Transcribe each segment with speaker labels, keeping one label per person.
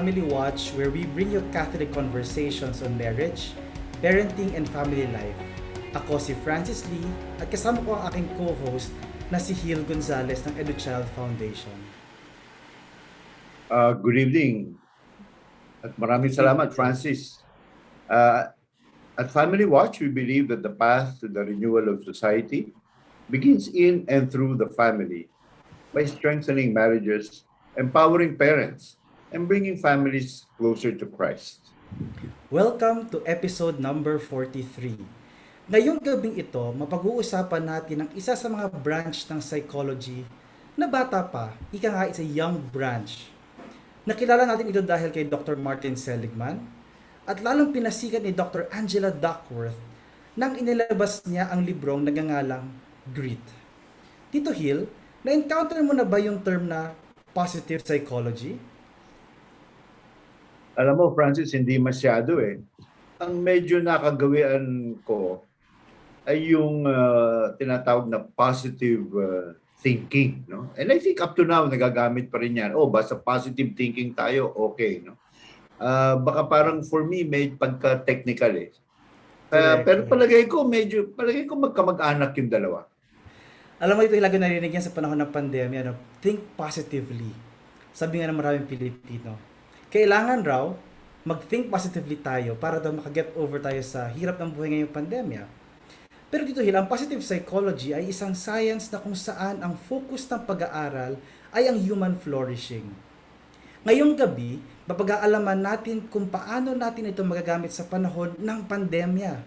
Speaker 1: FamilyWatch, where we bring you Catholic conversations on marriage, parenting, and family life. Ako si Francis Lee at kasama ko ang aking co-host na si Hil Gonzalez ng EduChild Foundation.
Speaker 2: Good evening at maraming salamat, Francis. At Family Watch, we believe that the path to the renewal of society begins in and through the family by strengthening marriages, empowering parents, and bringing families closer to Christ.
Speaker 1: Welcome to episode number 43. Ngayong gabing ito, mapag-uusapan natin ang isa sa mga branch ng psychology na bata pa, ika nga it's a young branch. Nakilala natin ito dahil kay Dr. Martin Seligman at lalong pinasikat ni Dr. Angela Duckworth nang inilabas niya ang librong nagngangalang Grit. Tito Hill, na-encounter mo na ba yung term na positive psychology?
Speaker 2: Alam mo, Francis, hindi masyado eh. Ang medyo nakagawian ko ay yung tinatawag na positive thinking, no? And I think up to now nagagamit pa rin yan. Oh, basta positive thinking tayo, okay, no? Baka parang for me may pagka-technical eh. Pero palagay ko magkamag-anak yung dalawa.
Speaker 1: Alam mo ito, lagi narinig yan sa panahon ng pandemya, no? Think positively. Sabi nga ng maraming Pilipino. Kailangan raw mag-think positively tayo para daw makaget over tayo sa hirap ng buhay ngayong pandemya. Pero dito Hil, ang positive psychology ay isang science na kung saan ang focus ng pag-aaral ay ang human flourishing. Ngayong gabi, mapag-aalaman natin kung paano natin ito magagamit sa panahon ng pandemya.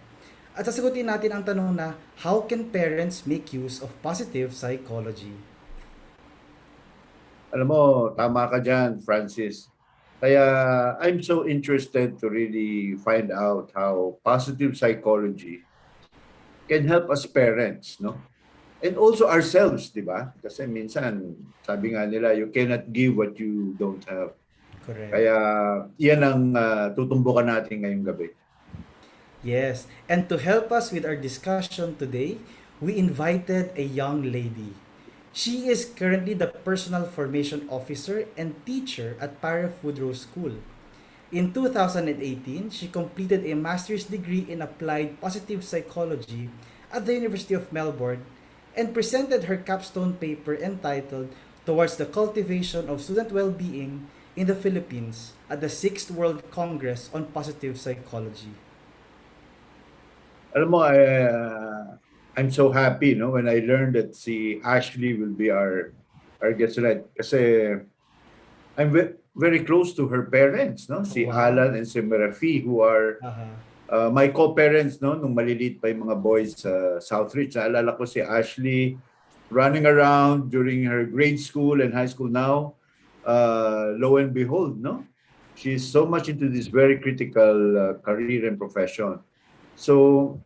Speaker 1: At sasagutin natin ang tanong na, how can parents make use of positive psychology?
Speaker 2: Alam mo, tama ka dyan, Francis. Kaya I'm so interested to really find out how positive psychology can help us parents, no? And also ourselves, di ba? Kasi minsan, sabi nga nila, you cannot give what you don't have.
Speaker 1: Correct.
Speaker 2: Kaya yan ang tutumbukan natin ngayong gabi.
Speaker 1: Yes, and to help us with our discussion today, we invited a young lady. She is currently the Personal Formation Officer and teacher at Para Woodrow School. In 2018, she completed a master's degree in applied positive psychology at the University of Melbourne and presented her capstone paper entitled Towards the Cultivation of Student Well-Being in the Philippines at the 6th World Congress on Positive Psychology.
Speaker 2: Alam mo, I'm so happy, no, when I learned that si Ashley will be our guest tonight. Kasi I'm very close to her parents, no? Si
Speaker 1: Wow.
Speaker 2: Alan and si Merafi, who are my co-parents, no? Nung maliliit pa yung mga boys sa Southridge. Naalala ko si Ashley running around during her grade school and high school now. Lo and behold, no? She's so much into this very critical career and profession. So,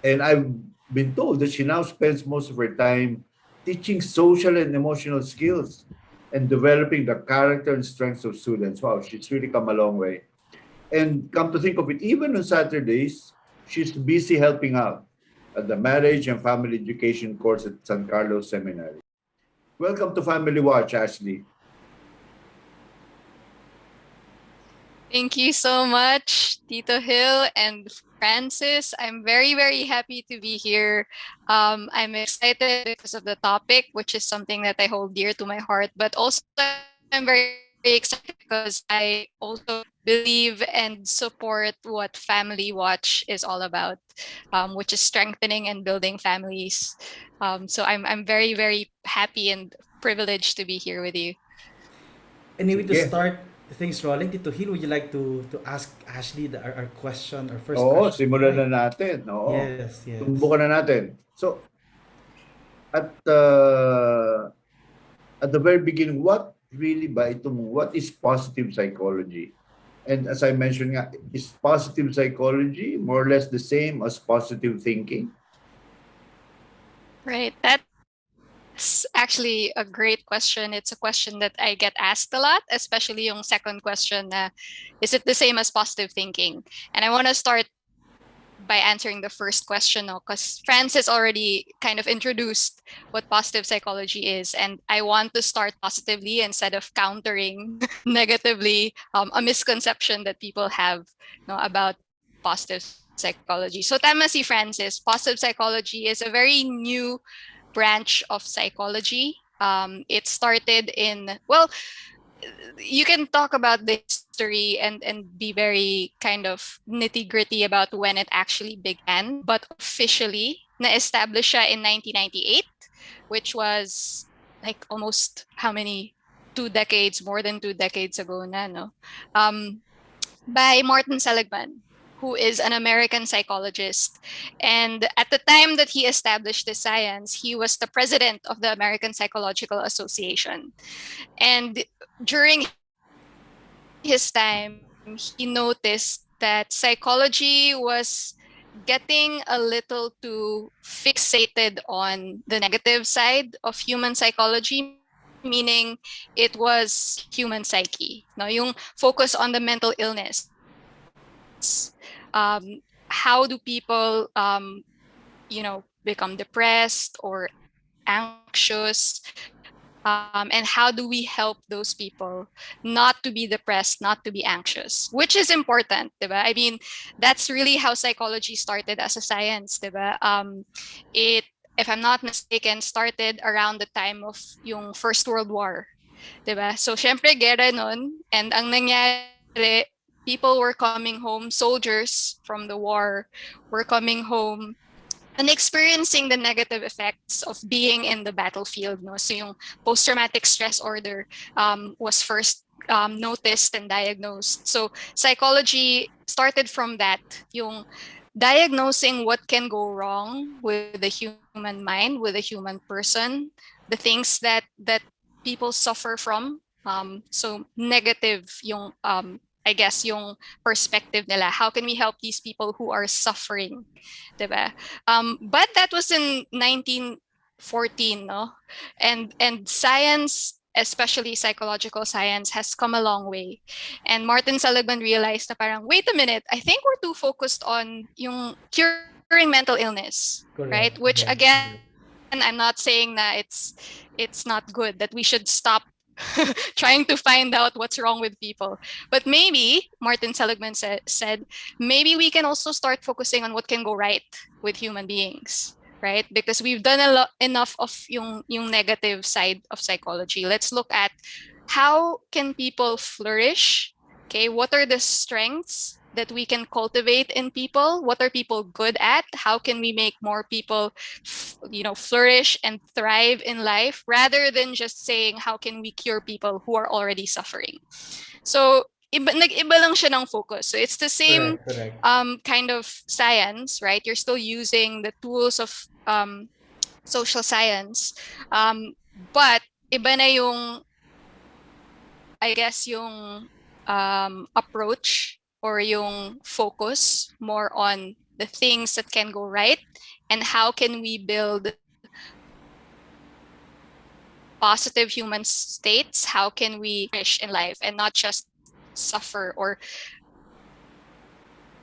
Speaker 2: and I've been told that she now spends most of her time teaching social and emotional skills and developing the character and strengths of students. Wow, she's really come a long way. And come to think of it, even on Saturdays, she's busy helping out at the Marriage and Family Education course at San Carlos Seminary. Welcome to Family Watch, Ashley.
Speaker 3: Thank you so much, Tito Hill and Francis. I'm very, very happy to be here. I'm excited because of the topic, which is something that I hold dear to my heart, but also I'm very excited because I also believe and support what Family Watch is all about, which is strengthening and building families. So I'm very, very happy and privileged to be here with you.
Speaker 1: Anyway, to
Speaker 2: Sige.
Speaker 1: start things rolling, Tito Hill, would you like to ask Ashley our question, our first
Speaker 2: Oo,
Speaker 1: question?
Speaker 2: simulan na natin. Oo.
Speaker 1: Yes.
Speaker 2: Tumbukan na natin. So, at the very beginning, what is positive psychology? And as I mentioned nga, is positive psychology more or less the same as positive thinking?
Speaker 3: Right. That's actually a great question. It's a question that I get asked a lot, especially yung second question, is it the same as positive thinking? And I want to start by answering the first question, because Francis already kind of introduced what positive psychology is, and I want to start positively instead of countering negatively a misconception that people have about positive psychology. So tama si Francis, positive psychology is a very new branch of psychology. It started in, well, you can talk about the history and be very kind of nitty-gritty about when it actually began, but officially na-establish siya in 1998, which was like almost how many 2 decades, more than 2 decades ago na, no? By Martin Seligman, who is an American psychologist. And at the time that he established the science, he was the president of the American Psychological Association. And during his time, he noticed that psychology was getting a little too fixated on the negative side of human psychology, meaning it was human psyche. No, yung focus on the mental illness. How do people, become depressed or anxious? And how do we help those people not to be depressed, not to be anxious, which is important, diba? I mean, that's really how psychology started as a science, diba? It, if I'm not mistaken, started around the time of yung First World War, diba? So, syempre, gera nun, and ang nangyari, people were coming home, soldiers from the war were coming home and experiencing the negative effects of being in the battlefield. No? So yung post-traumatic stress order was first noticed and diagnosed. So psychology started from that, yung diagnosing what can go wrong with the human mind, with the human person, the things that people suffer from. So negative yung I guess yung perspective nila. How can we help these people who are suffering, diba? But that was in 1914, no? And science, especially psychological science, has come a long way. And Martin Seligman realized na parang, wait a minute, I think we're too focused on yung curing mental illness, right?
Speaker 1: Correct.
Speaker 3: Which
Speaker 1: Yes,
Speaker 3: again,
Speaker 1: correct.
Speaker 3: I'm not saying that it's not good, that we should stop trying to find out what's wrong with people. But maybe, Martin Seligman said, maybe we can also start focusing on what can go right with human beings, right? Because we've done enough of yung negative side of psychology. Let's look at how can people flourish? Okay, what are the strengths that we can cultivate in people? What are people good at? How can we make more people flourish and thrive in life, rather than just saying how can we cure people who are already suffering? So nag-iba lang siya ng focus. So it's the same
Speaker 1: Correct.
Speaker 3: kind of science, right? You're still using the tools of social science, but iba na yung, I guess, yung approach or yung focus more on the things that can go right, and how can we build positive human states? How can we flourish in life and not just suffer? Or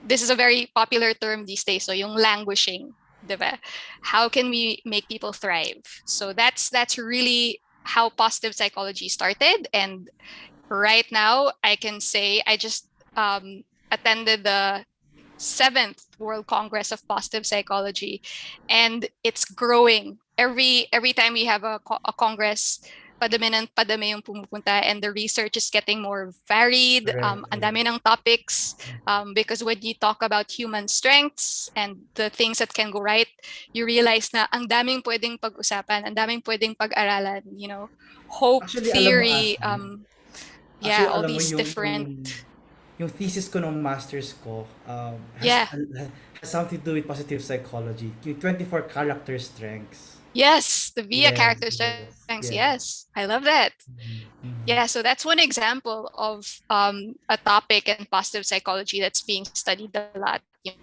Speaker 3: this is a very popular term these days, so yung languishing, diba? How can we make people thrive? So that's really how positive psychology started. And right now, I can say I just attended the 7th World Congress of Positive Psychology, and it's growing. Every time we have a congress, padami yung pumupunta, and the research is getting more varied. Ang dami ng topics, because when you talk about human strengths and the things that can go right, you realize na ang daming pwedeng pag-usapan, ang daming pwedeng pag-aralan, hope,
Speaker 1: Actually,
Speaker 3: theory, all
Speaker 1: alam mo
Speaker 3: these different.
Speaker 1: yung thesis ko ng master's ko
Speaker 3: Yeah.
Speaker 1: has something to do with positive psychology. Yung 24 character strengths.
Speaker 3: Yes, the VIA
Speaker 1: Yes,
Speaker 3: character
Speaker 1: yes,
Speaker 3: strengths.
Speaker 1: yes.
Speaker 3: Yes, I love that.
Speaker 1: Mhm.
Speaker 3: Yeah, so that's one example of a topic in positive psychology that's being studied a lot. Yung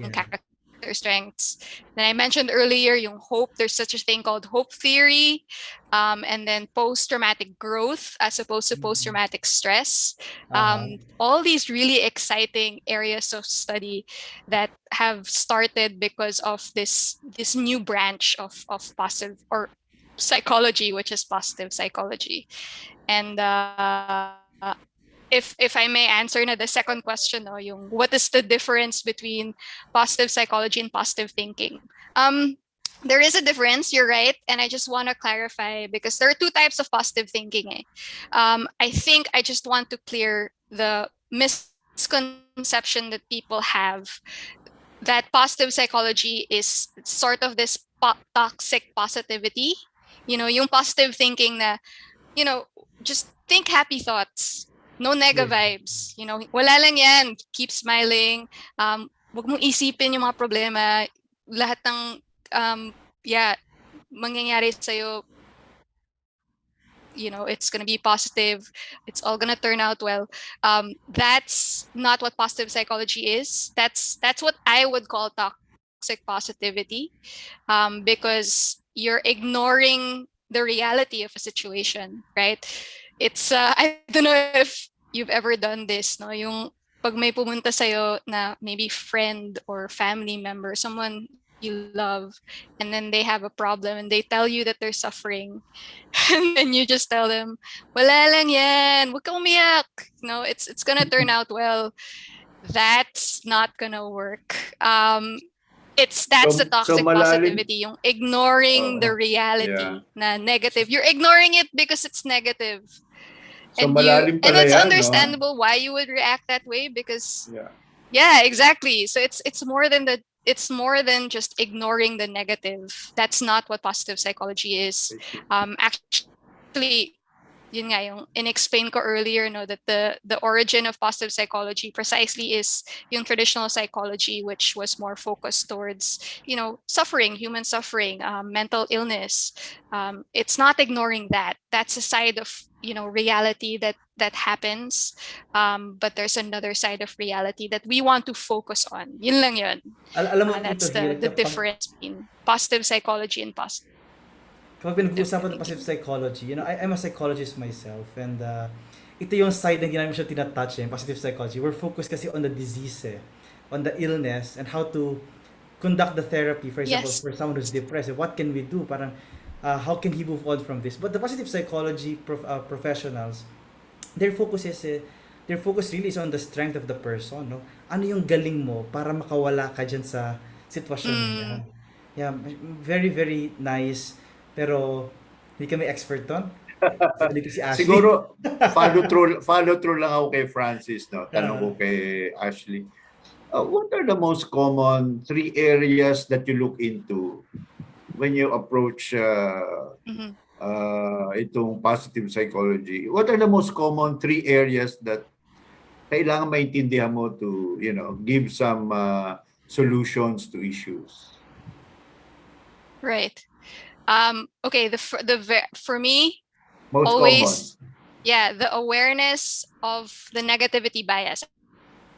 Speaker 1: Yeah.
Speaker 3: character their strengths. Then I mentioned earlier yung hope. There's such a thing called hope theory, and then post-traumatic growth as opposed to post-traumatic stress. All these really exciting areas of study that have started because of this new branch of positive or psychology, which is positive psychology. And if I may answer na the second question, no, yung what is the difference between positive psychology and positive thinking? There is a difference, you're right, and I just want to clarify because there are two types of positive thinking. I think I just want to clear the misconception that people have that positive psychology is sort of this toxic positivity. Yung positive thinking na, just think happy thoughts. No nega vibes. Wala lang yan. Keep smiling. Wag mong isipin yung mga problema. Lahat ng, mangyayari sa'yo, it's going to be positive. It's all going to turn out well. That's not what positive psychology is. That's what I would call toxic positivity, because you're ignoring the reality of a situation, right? It's I don't know if you've ever done this, no? Yung pag may pumunta sa'yo na maybe friend or family member, someone you love, and then they have a problem and they tell you that they're suffering, and then you just tell them, wala lang yan, wag kang umiyak, it's gonna turn out well. That's not gonna work. That's the toxic positivity, yung ignoring the reality na negative. You're ignoring it because it's negative.
Speaker 2: So
Speaker 3: and it's understandable why you would react that way because exactly. So it's more than just ignoring the negative. That's not what positive psychology is. Actually, yun nga yung in-explain ko earlier, that the origin of positive psychology precisely is yung traditional psychology, which was more focused towards suffering, human suffering, mental illness. It's not ignoring that. That's a side of reality that happens, but there's another side of reality that we want to focus on. Yun lang yun.
Speaker 1: Alam mo,
Speaker 3: That's the difference between positive psychology and positive.
Speaker 1: Kapag pinag-uusapan ng positive psychology, I'm a psychologist myself, and ito yung side na hindi namin siya tinatouch, positive psychology. We're focused kasi on the disease, on the illness, and how to conduct the therapy, for example, for someone who's depressed. What can we do? Parang, how can he move on from this? But the positive psychology professionals, their focus really is on the strength of the person, no? Ano yung galing mo para makawala ka dyan sa sitwasyon niya. Yeah, very, very nice. Pero hindi kami expert doon. Si Ashley.
Speaker 2: Siguro follow through lang ako kay Francis, no. Tanong ko kay Ashley. What are the most common 3 areas that you look into when you approach itong positive psychology? What are the most common 3 areas that kailangan maintindihan mo to, give some solutions to issues?
Speaker 3: Right. Okay, for me,
Speaker 2: most
Speaker 3: always
Speaker 2: common.
Speaker 3: The awareness of the negativity bias.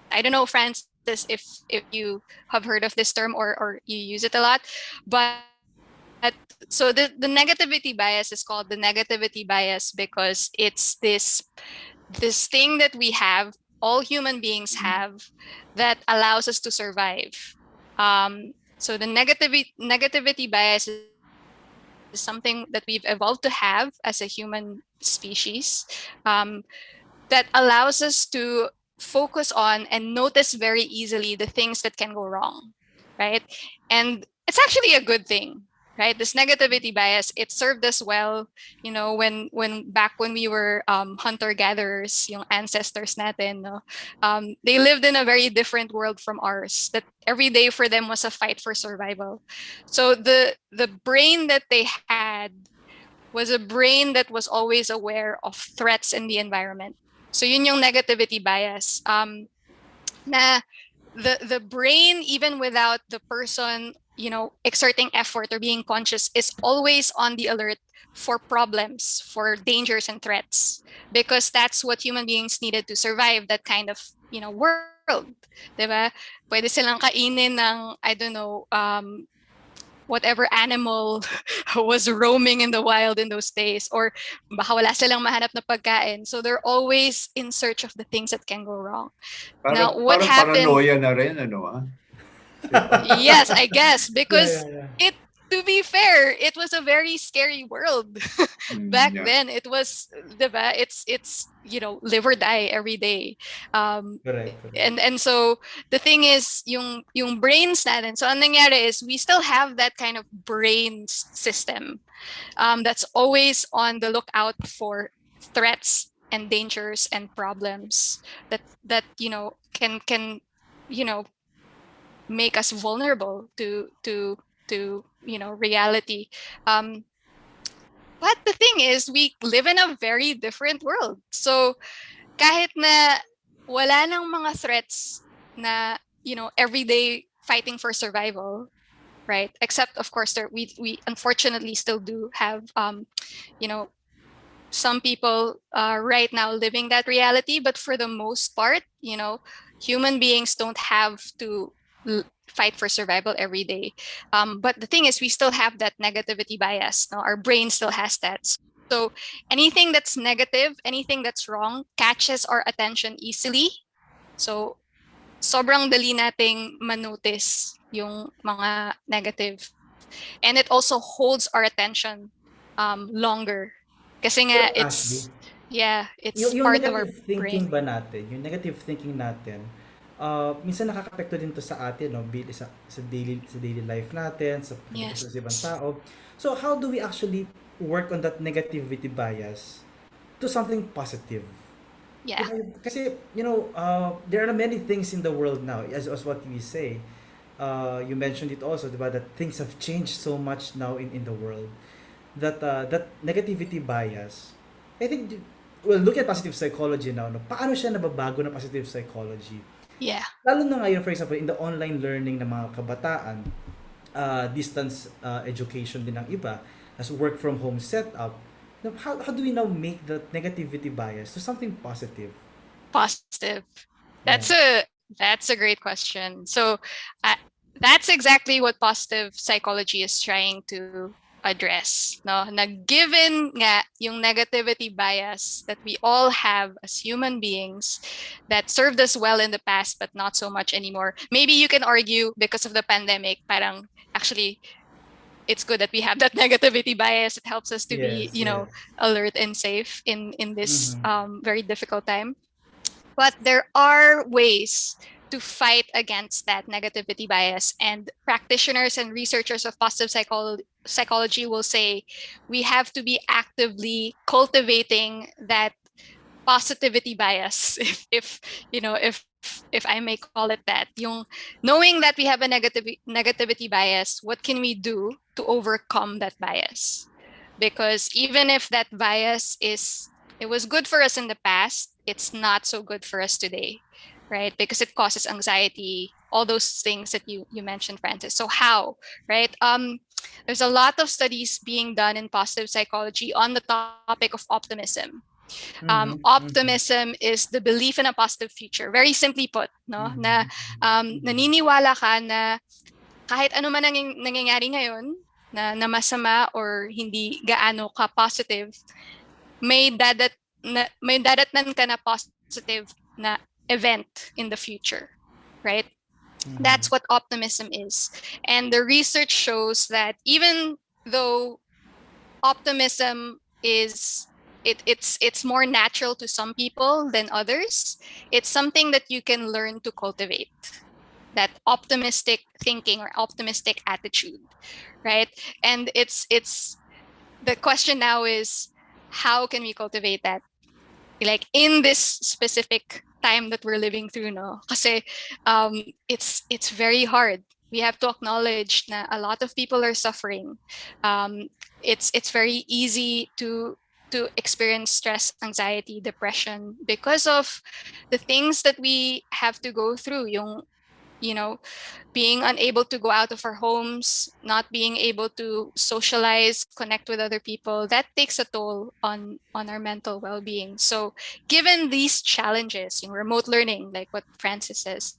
Speaker 3: I don't know, Francis, if you have heard of this term or you use it a lot, but so the negativity bias is called the negativity bias because it's this thing that we have, all human beings have, that allows us to survive. So the negativity bias is something that we've evolved to have as a human species, that allows us to focus on and notice very easily the things that can go wrong, right? And it's actually a good thing, right? This negativity bias, it served us well, when back when we were hunter-gatherers, yung ancestors natin, no? They lived in a very different world from ours, that every day for them was a fight for survival. So the brain that they had was a brain that was always aware of threats in the environment. So yun yung negativity bias. Na the brain, even without the person, exerting effort or being conscious, is always on the alert for problems, for dangers and threats, because that's what human beings needed to survive that kind of, world. world, diba? Pwede silang kainin ng, I don't know, whatever animal was roaming in the wild in those days, or baka wala silang mahanap na pagkain. So they're always in search of the things that can go wrong. Now, what
Speaker 2: Parang
Speaker 3: happened?
Speaker 2: paranoia na rin, ano
Speaker 3: Yes, I guess, because
Speaker 1: yeah.
Speaker 3: to be fair, it was a very scary world back
Speaker 2: Yeah.
Speaker 3: then. It was, diba? It's live or die every day.
Speaker 1: Correct.
Speaker 3: And so the thing is, yung brains natin. So ang nangyari is we still have that kind of brain system that's always on the lookout for threats and dangers and problems that can make us vulnerable to reality. But the thing is, we live in a very different world. So kahit na wala nang mga threats na everyday fighting for survival, right? Except of course we unfortunately still do have some people right now living that reality, but for the most part, human beings don't have to fight for survival every day. But the thing is, we still have that negativity bias. No? Our brain still has that. So anything that's negative, anything that's wrong, catches our attention easily. So sobrang dali nating manotice yung mga negative. And it also holds our attention longer. Kasi nga, it's
Speaker 1: yung
Speaker 3: part of our
Speaker 1: negative thinking
Speaker 3: brain.
Speaker 1: ba natin, yung negative thinking natin, minsan nakaka-apekto din to sa atin, no? Sa daily life natin, sa sa ibang tao. So how do we actually work on that negativity bias to something positive?
Speaker 3: Yeah.
Speaker 1: Kasi, there are many things in the world now, as what we say. You mentioned it also, diba, that things have changed so much now in the world. That negativity bias, I think, well, look at positive psychology now, no? Paano siya nababago na positive psychology?
Speaker 3: Yeah.
Speaker 1: Lalo na ngayon, for example, in the online learning ng mga kabataan, distance education din ng iba, as work from home setup, how do we now make that negativity bias to something positive?
Speaker 3: Positive. That's a great question. So that's exactly what positive psychology is trying to address, no? Na given nga yung negativity bias that we all have as human beings that served us well in the past but not so much anymore. Maybe you can argue because of the pandemic, parang actually it's good that we have that negativity bias. It helps us to be, alert and safe in this very difficult time. But there are ways to fight against that negativity bias, and practitioners and researchers of positive psychology will say we have to be actively cultivating that positivity bias, if I may call it that. Yung knowing that we have a negativity bias, what can we do to overcome that bias? Because even if that bias it was good for us in the past, it's not so good for us today, right? Because it causes anxiety, all those things that you mentioned, Francis. So how, right? There's a lot of studies being done in positive psychology on the topic of optimism. Optimism is the belief in a positive future. Very simply put, no? Na naniniwala ka na kahit ano man nangyayari ngayon na masama or hindi gaano ka positive, may dadatnan ka na positive na event in the future, right? That's what optimism is. And the research shows that even though optimism is it's more natural to some people than others, it's something that you can learn to cultivate, that optimistic thinking or optimistic attitude, right? And it's the question now is, how can we cultivate that, like in this specific time that we're living through, no? Kasi it's very hard. We have to acknowledge that a lot of people are suffering. It's very easy to experience stress, anxiety, depression because of the things that we have to go through. Yung being unable to go out of our homes, not being able to socialize, connect with other people, that takes a toll on our mental well-being. So given these challenges, remote learning, like what Francis says,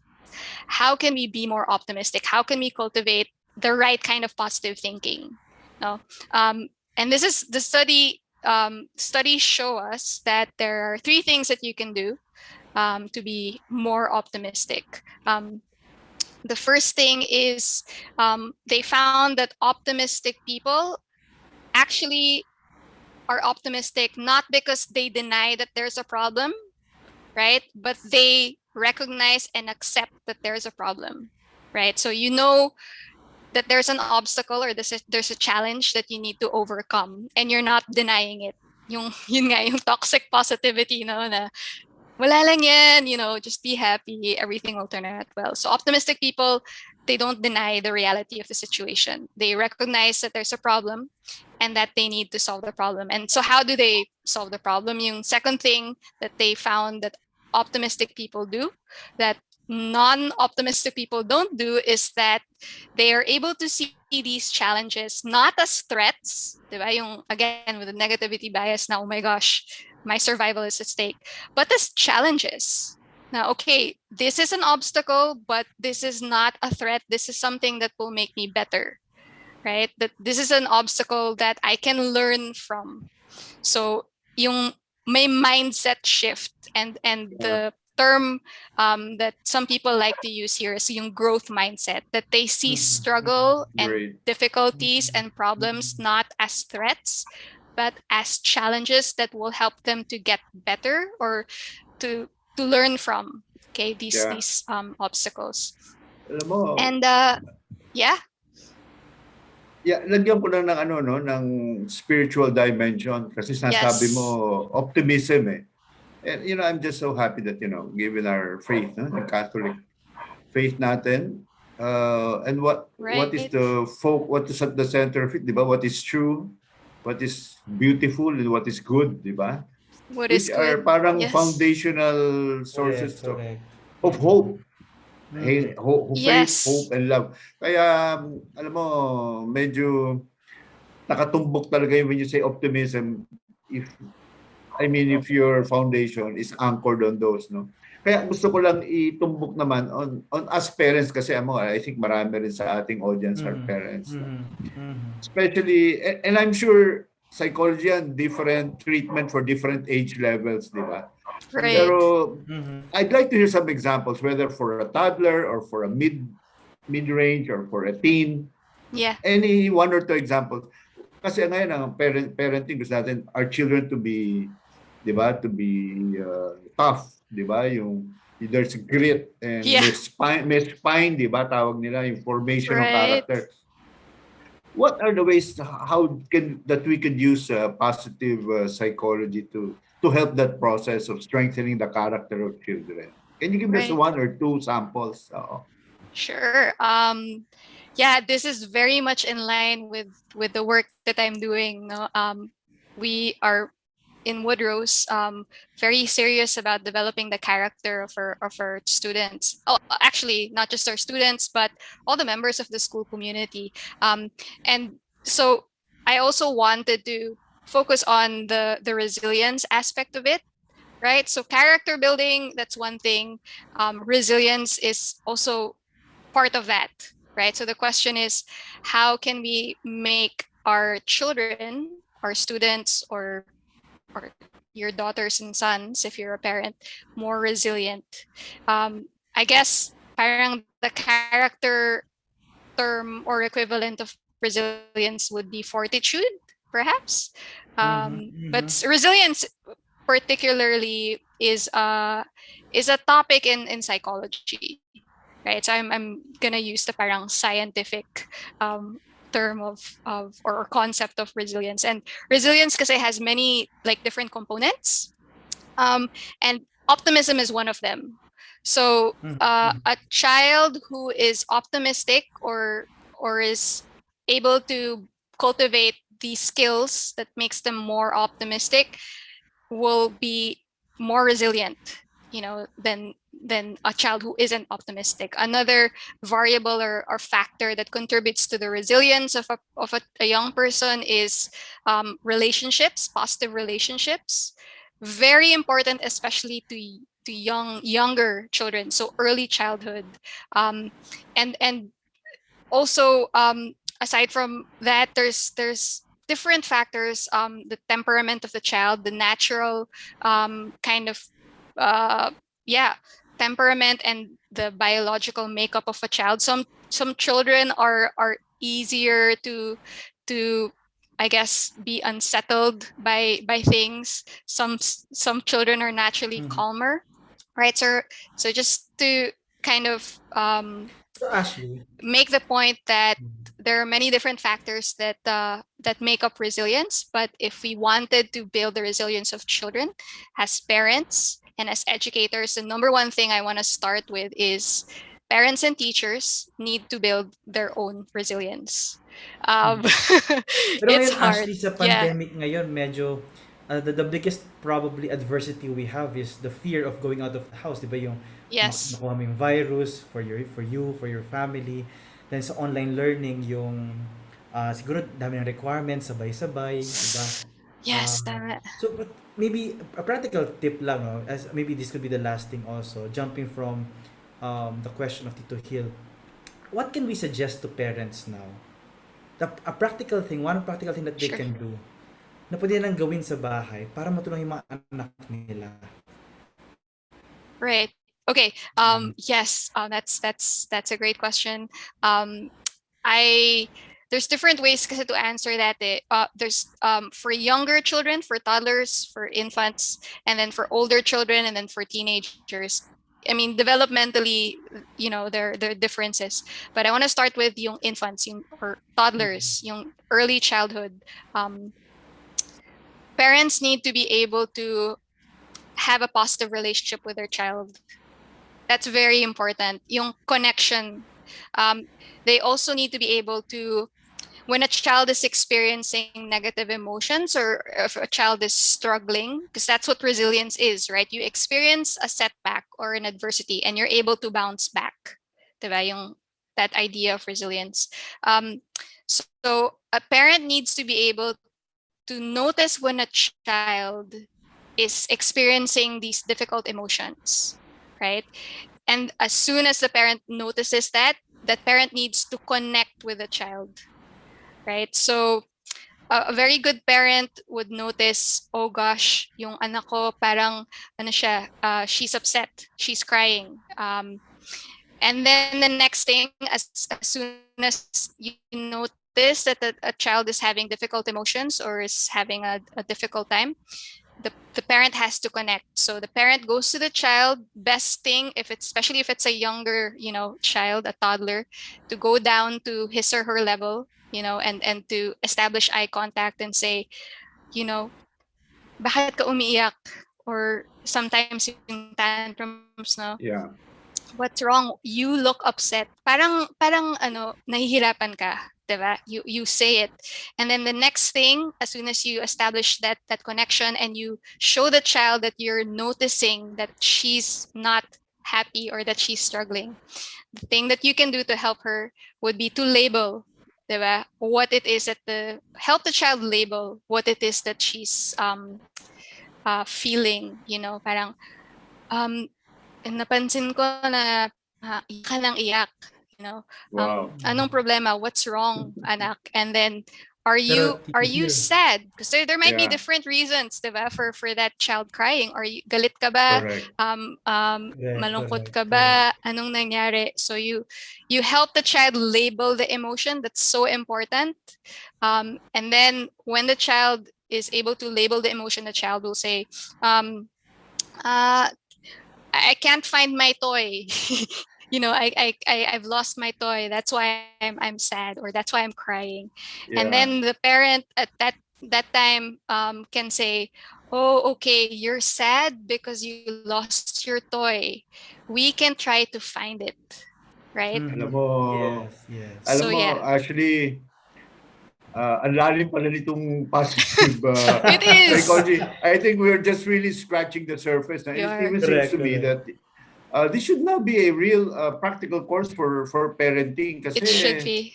Speaker 3: how can we be more optimistic? How can we cultivate the right kind of positive thinking? No, and this is the studies show us that there are 3 things that you can do to be more optimistic. The first thing is they found that optimistic people actually are optimistic not because they deny that there's a problem, right? But they recognize and accept that there's a problem, right? So that there's an obstacle or there's a challenge that you need to overcome, and you're not denying it. Yun nga, yung toxic positivity, na wala lang yan, just be happy, everything will turn out well. So optimistic people, they don't deny the reality of the situation. They recognize that there's a problem and that they need to solve the problem. And so how do they solve the problem? Yung second thing that they found that optimistic people do, that non-optimistic people don't do, is that they are able to see these challenges not as threats, diba? Again, with the negativity bias, now, oh my gosh, my survival is at stake, but as challenges. Now, okay, this is an obstacle, but this is not a threat. This is something that will make me better, right? That this is an obstacle that I can learn from. So, yung may mindset shift, and the term that some people like to use here is yung growth mindset, that they see struggle and difficulties and problems not as threats, but as challenges that will help them to get better or to learn from these obstacles.
Speaker 2: Alam mo,
Speaker 3: and
Speaker 2: lagyan ko lang ng ng spiritual dimension kasi sinasabi mo optimism eh. And I'm just so happy that given our faith, the Catholic faith natin, and what is what is at the center of it, diba? What is true, what is beautiful, and what is good, diba? Which are parang foundational sources of hope. Faith, hope, and love. Kaya, alam mo, medyo nakatumbok talaga when you say optimism, if your foundation is anchored on those, no? Kaya gusto ko lang itumbok naman on us parents, kasi I think marami rin sa ating audience are parents. Especially, and I'm sure psychology and different treatment for different age levels, di ba?
Speaker 3: Right.
Speaker 2: Pero I'd like to hear some examples, whether for a toddler or for a mid-range or for a teen.
Speaker 3: Yeah.
Speaker 2: Any 1 or 2 examples. Kasi ngayon ang parenting, gusto natin our children to be, di ba, to be tough, di ba? There's grit and may spine, di ba, tawag nila, yung formation of character. What are the ways that we could use positive psychology to help that process of strengthening the character of children? Can you give us 1 or 2 samples?
Speaker 3: Sure. This is very much in line with the work that I'm doing. No? We are in Woodrose very serious about developing the character of our students. Oh, actually, not just our students, but all the members of the school community. And so I also wanted to focus on the resilience aspect of it, right? So character building, that's one thing. Resilience is also part of that, right? So the question is, how can we make our children, our students, or your daughters and sons, if you're a parent, more resilient? I guess parang the character term or equivalent of resilience would be fortitude, perhaps. But resilience particularly is a topic in psychology, right? So I'm gonna use the parang scientific term of or concept of resilience. And resilience kasi has many different components, and optimism is one of them. So a child who is optimistic or is able to cultivate these skills that makes them more optimistic will be more resilient, than a child who isn't optimistic. Another variable or factor that contributes to the resilience of a young person is relationships, positive relationships. Very important, especially to younger children, so early childhood, and also aside from that, there's different factors, the temperament of the child, the natural kind of yeah, temperament, and the biological makeup of a child. Some children are easier to I guess be unsettled by things. Some children are naturally calmer, right? So just to kind of
Speaker 1: So Ashley,
Speaker 3: make the point that there are many different factors that make up resilience. But if we wanted to build the resilience of children as parents and as educators, the number one thing I want to start with is parents and teachers need to build their own resilience.
Speaker 1: pero
Speaker 3: It's
Speaker 1: ngayon
Speaker 3: hard.
Speaker 1: Ashley, sa
Speaker 3: Yeah.
Speaker 1: pandemic ngayon, medyo the biggest probably adversity we have is the fear of going out of the house, di ba? Yung
Speaker 3: Yes.
Speaker 1: makuha mo yung virus for your family. Then sa online learning, yung siguro dami ng requirements, sabay-sabay, di ba?
Speaker 3: Yes, tama.
Speaker 1: So, but maybe a practical tip lang, no? As maybe this could be the last thing also, jumping from the question of Tito Hill. What can we suggest to parents now? A practical thing, one practical thing that they
Speaker 3: Sure.
Speaker 1: can do na pwede nilang gawin sa bahay para matulungan yung mga anak nila.
Speaker 3: Right. Okay. Yes. That's a great question. There's different ways kasi to answer that. There's for younger children, for toddlers, for infants, and then for older children, and then for teenagers. I mean, developmentally, there are differences. But I want to start with yung infants, or toddlers, yung early childhood. Parents need to be able to have a positive relationship with their child. That's very important. Yung connection. They also need to be able to, when a child is experiencing negative emotions, or if a child is struggling, because that's what resilience is, right? You experience a setback or an adversity and you're able to bounce back. Diba? That idea of resilience. So a parent needs to be able to notice when a child is experiencing these difficult emotions, right? And as soon as the parent notices that parent needs to connect with the child, right? So a very good parent would notice, oh gosh, yung anak ko parang she's upset, she's crying. And then the next thing, as soon as you notice that a child is having difficult emotions or is having a difficult time, the parent has to connect. So the parent goes to the child. Best thing, especially if it's a younger, child, a toddler, to go down to his or her level, and to establish eye contact and say, bakit ka umiiyak? Or sometimes yung tantrums, no?
Speaker 2: Yeah.
Speaker 3: What's wrong? You look upset. Parang nahihirapan ka. Diba? You say it. And then the next thing, as soon as you establish that connection and you show the child that you're noticing that she's not happy or that she's struggling, the thing that you can do to help her would be to label, diba? What it is help the child label what it is that she's feeling, parang napansin ko na iyak ka ng iyak,
Speaker 2: Wow.
Speaker 3: anong problema? What's wrong, anak? And then are you sad? Because there might be different reasons, diba, for that child crying. Are you galit ka ba?
Speaker 2: Correct.
Speaker 3: Malungkot ka ba? Anong nangyari? So you help the child label the emotion. That's so important. And then when the child is able to label the emotion, the child will say, I can't find my toy. I've lost my toy. That's why I'm sad, or that's why I'm crying.
Speaker 2: Yeah.
Speaker 3: And then the parent at that time can say, oh, okay, you're sad because you lost your toy. We can try to find it, right?
Speaker 2: Alam mo,
Speaker 1: Yes.
Speaker 2: Alam
Speaker 3: So,
Speaker 2: mo,
Speaker 3: yeah.
Speaker 2: actually, ang lalim pala nitong positive
Speaker 3: It is.
Speaker 2: psychology. I think we're just really scratching the surface. And
Speaker 3: We
Speaker 2: it
Speaker 3: are.
Speaker 2: even seems to me
Speaker 1: Correct.
Speaker 2: that this should now be a real practical course for parenting kasi
Speaker 3: It should be.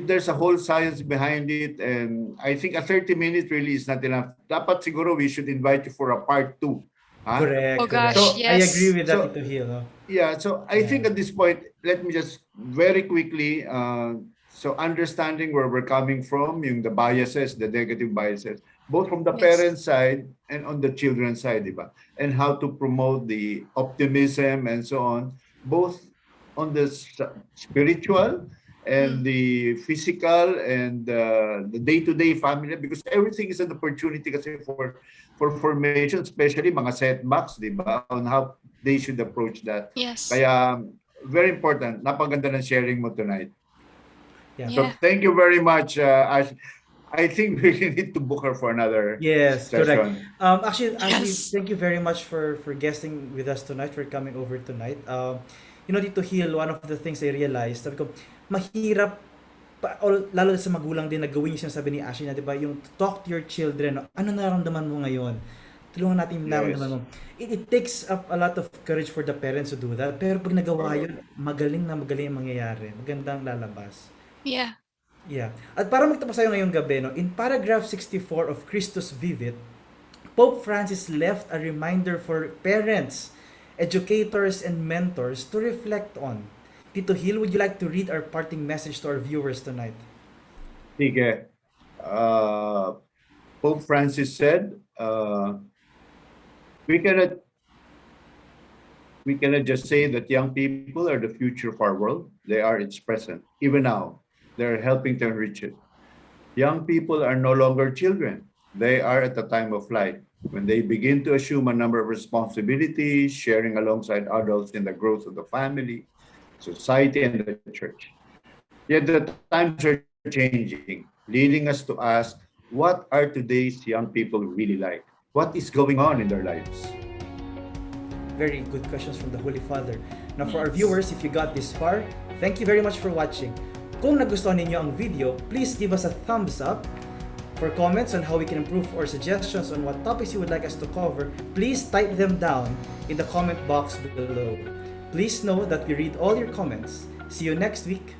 Speaker 2: there's a whole science behind it, and I think a 30-minute really is not enough. Dapat siguro we should invite you for a part 2.
Speaker 1: Correct.
Speaker 3: Oh
Speaker 1: correct.
Speaker 3: gosh,
Speaker 2: So,
Speaker 3: yes.
Speaker 1: I agree with that,
Speaker 2: So-
Speaker 1: Tito Hill. No?
Speaker 2: Yeah, so I think at this point, let me just very quickly, so understanding where we're coming from, yung the biases, the negative biases, both from the
Speaker 3: Yes.
Speaker 2: parent side and on the children's side, di ba? And how to promote the optimism and so on, both on the spiritual and the physical and the day-to-day family, because everything is an opportunity kasi for formation, especially mga setbacks, di ba? On how they should approach that.
Speaker 3: Yes.
Speaker 2: Kaya, very important. Napaganda ng sharing mo tonight.
Speaker 1: Yeah.
Speaker 2: So,
Speaker 3: Yeah.
Speaker 2: thank you very much, Ash. I think we need to book her for another
Speaker 1: Yes, correct.
Speaker 2: session.
Speaker 1: Actually,
Speaker 3: Yes.
Speaker 1: thank you very much for guesting with us tonight, for coming over tonight. You know, Tito Hill, one of the things I realized, sabi ko, mahirap, lalo sa magulang din na gawin yung sinasabi ni Ashley na, di ba, yung talk to your children, ano nararamdaman mo ngayon? Tulungan natin yung
Speaker 2: Yes.
Speaker 1: nararamdaman mo. It takes up a lot of courage for the parents to do that, pero pag nagawa yun, magaling ang mangyayari. Magandang lalabas.
Speaker 3: Yeah.
Speaker 1: Yeah. At para magtapos tayo ngayong gabi, no, in paragraph 64 of Christus Vivit, Pope Francis left a reminder for parents, educators, and mentors to reflect on. Tito Hill, would you like to read our parting message to our viewers tonight?
Speaker 2: Sige. Pope Francis said, we cannot just say that young people are the future of our world. They are its present. Even now, they're helping to enrich it. Young people are no longer children. They are at the time of life, when they begin to assume a number of responsibilities, sharing alongside adults in the growth of the family, society, and the church. Yet the times are changing, leading us to ask, what are today's young people really like? What is going on in their lives?
Speaker 1: Very good questions from the Holy Father. Now for our
Speaker 3: Yes.
Speaker 1: viewers, if you got this far, thank you very much for watching. Kung nagustuhan ninyo ang video, please give us a thumbs up. For comments on how we can improve or suggestions on what topics you would like us to cover, please type them down in the comment box below. Please know that we read all your comments. See you next week.